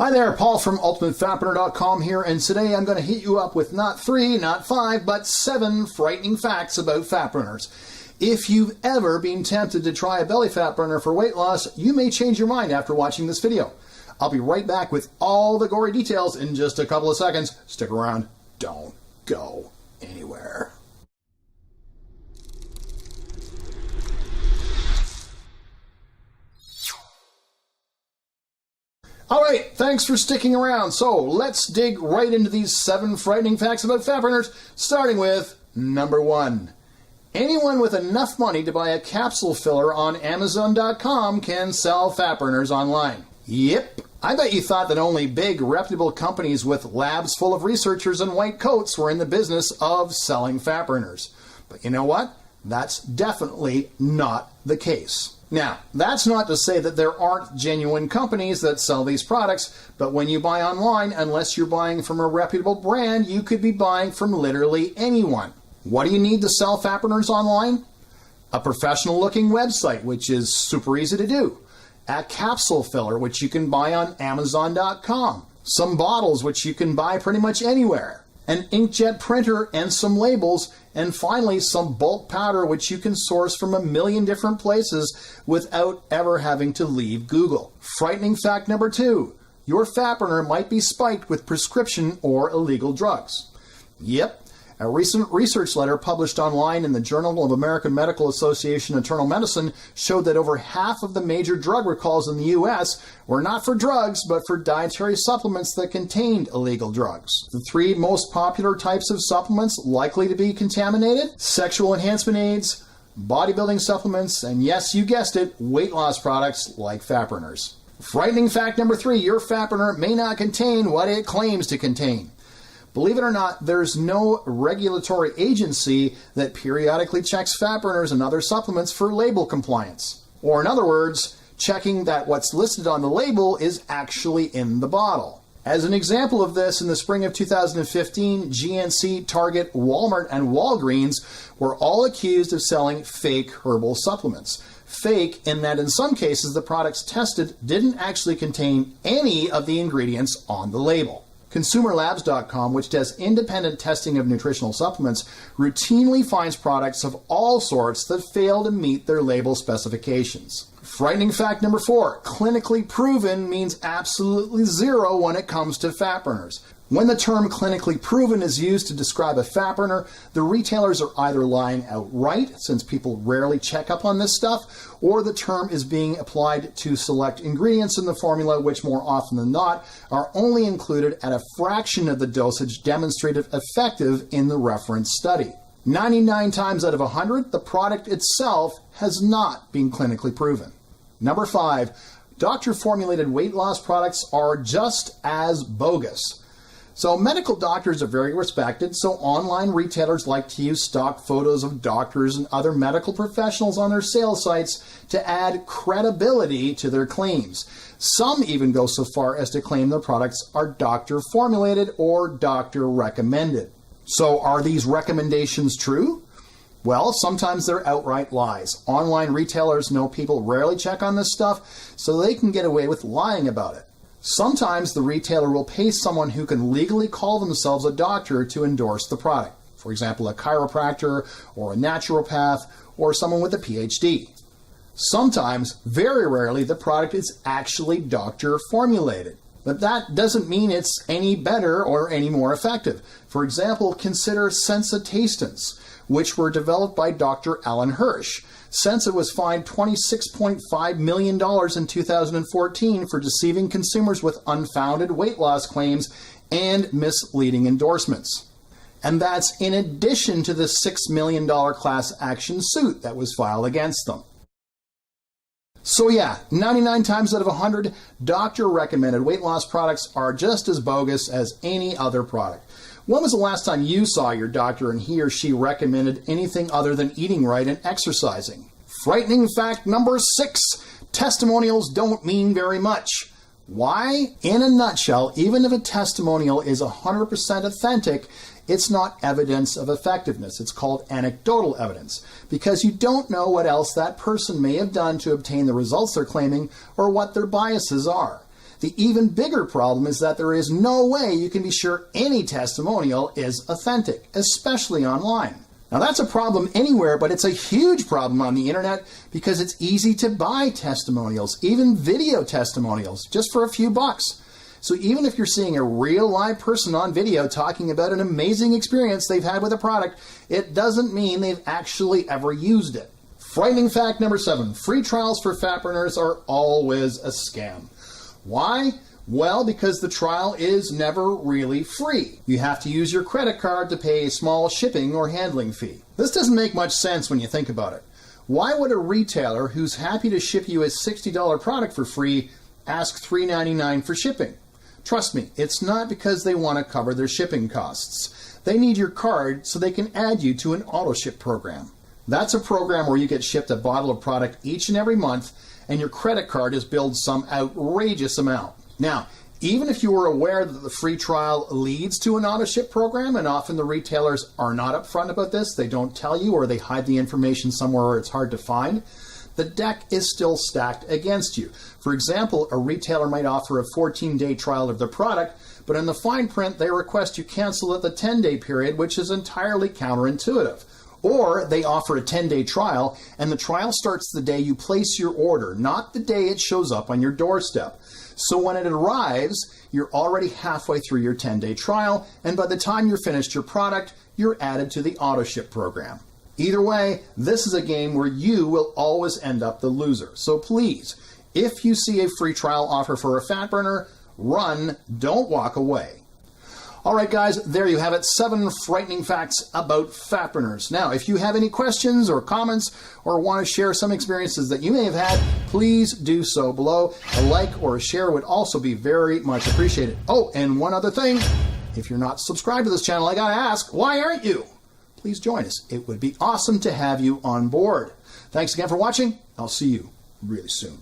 Hi there, Paul from UltimateFatBurner.com here, and today I'm going to hit you up with not 3, not 5, but 7 frightening facts about fat burners. If you've ever been tempted to try a belly fat burner for weight loss, you may change your mind after watching this video. I'll be right back with all the gory details in just a couple of seconds. Stick around. Don't go anywhere. Alright, thanks for sticking around. So let's dig right into these 7 frightening facts about fat burners, starting with number 1. Anyone with enough money to buy a capsule filler on Amazon.com can sell fat burners online. Yep, I bet you thought that only big, reputable companies with labs full of researchers in white coats were in the business of selling fat burners. But you know what? That's definitely not the case. Now, that's not to say that there aren't genuine companies that sell these products, but when you buy online, unless you're buying from a reputable brand, you could be buying from literally anyone. What do you need to sell fat burners online? A professional-looking website, which is super easy to do. A capsule filler, which you can buy on Amazon.com. Some bottles, which you can buy pretty much anywhere. An inkjet printer and some labels, and finally some bulk powder which you can source from a million different places without ever having to leave Google. Frightening fact number 2, your fat burner might be spiked with prescription or illegal drugs. Yep. A recent research letter published online in the Journal of American Medical Association Internal Medicine showed that over half of the major drug recalls in the U.S. were not for drugs, but for dietary supplements that contained illegal drugs. The 3 most popular types of supplements likely to be contaminated: sexual enhancement aids, bodybuilding supplements, and yes, you guessed it, weight loss products like fat burners. Frightening fact number 3, your fat burner may not contain what it claims to contain. Believe it or not, there's no regulatory agency that periodically checks fat burners and other supplements for label compliance. Or in other words, checking that what's listed on the label is actually in the bottle. As an example of this, in the spring of 2015, GNC, Target, Walmart, and Walgreens were all accused of selling fake herbal supplements. Fake in that in some cases the products tested didn't actually contain any of the ingredients on the label. ConsumerLabs.com, which does independent testing of nutritional supplements, routinely finds products of all sorts that fail to meet their label specifications. Frightening fact number 4, clinically proven means absolutely zero when it comes to fat burners. When the term clinically proven is used to describe a fat burner, the retailers are either lying outright, since people rarely check up on this stuff, or the term is being applied to select ingredients in the formula which more often than not are only included at a fraction of the dosage demonstrated effective in the reference study. 99 times out of 100, the product itself has not been clinically proven. Number 5, doctor-formulated weight loss products are just as bogus. So medical doctors are very respected, so online retailers like to use stock photos of doctors and other medical professionals on their sales sites to add credibility to their claims. Some even go so far as to claim their products are doctor formulated or doctor recommended. So are these recommendations true? Well, sometimes they're outright lies. Online retailers know people rarely check on this stuff, so they can get away with lying about it. Sometimes the retailer will pay someone who can legally call themselves a doctor to endorse the product. For example, a chiropractor or a naturopath or someone with a PhD. Sometimes, very rarely, the product is actually doctor formulated. But that doesn't mean it's any better or any more effective. For example, consider Sensitastins, which were developed by Dr. Alan Hirsch. Sensa was fined $26.5 million in 2014 for deceiving consumers with unfounded weight loss claims and misleading endorsements. And that's in addition to the $6 million class action suit that was filed against them. So yeah, 99 times out of 100, doctor-recommended weight loss products are just as bogus as any other product. When was the last time you saw your doctor and he or she recommended anything other than eating right and exercising? Frightening fact number 6, testimonials don't mean very much. Why? In a nutshell, even if a testimonial is 100% authentic, it's not evidence of effectiveness. It's called anecdotal evidence, because you don't know what else that person may have done to obtain the results they're claiming or what their biases are. The even bigger problem is that there is no way you can be sure any testimonial is authentic, especially online. Now that's a problem anywhere, but it's a huge problem on the internet because it's easy to buy testimonials, even video testimonials, just for a few bucks. So even if you're seeing a real live person on video talking about an amazing experience they've had with a product, it doesn't mean they've actually ever used it. Frightening fact number 7, free trials for fat burners are always a scam. Why? Well, because the trial is never really free. You have to use your credit card to pay a small shipping or handling fee. This doesn't make much sense when you think about it. Why would a retailer who's happy to ship you a $60 product for free ask $3.99 for shipping? Trust me, it's not because they want to cover their shipping costs. They need your card so they can add you to an auto ship program. That's a program where you get shipped a bottle of product each and every month, and your credit card is billed some outrageous amount. Now, even if you were aware that the free trial leads to an auto ship program, and often the retailers are not upfront about this, they don't tell you, or they hide the information somewhere where it's hard to find, the deck is still stacked against you. For example, a retailer might offer a 14-day trial of their product, but in the fine print they request you cancel at the 10-day period, which is entirely counterintuitive. Or they offer a 10-day trial, and the trial starts the day you place your order, not the day it shows up on your doorstep. So when it arrives, you're already halfway through your 10-day trial, and by the time you're finished your product, you're added to the auto ship program. Either way, this is a game where you will always end up the loser. So please, if you see a free trial offer for a fat burner, run, don't walk away. All right, guys, there you have it. 7 frightening facts about fat burners. Now, if you have any questions or comments or want to share some experiences that you may have had, please do so below. A like or a share would also be very much appreciated. Oh, and one other thing. If you're not subscribed to this channel, I gotta ask, why aren't you? Please join us. It would be awesome to have you on board. Thanks again for watching. I'll see you really soon.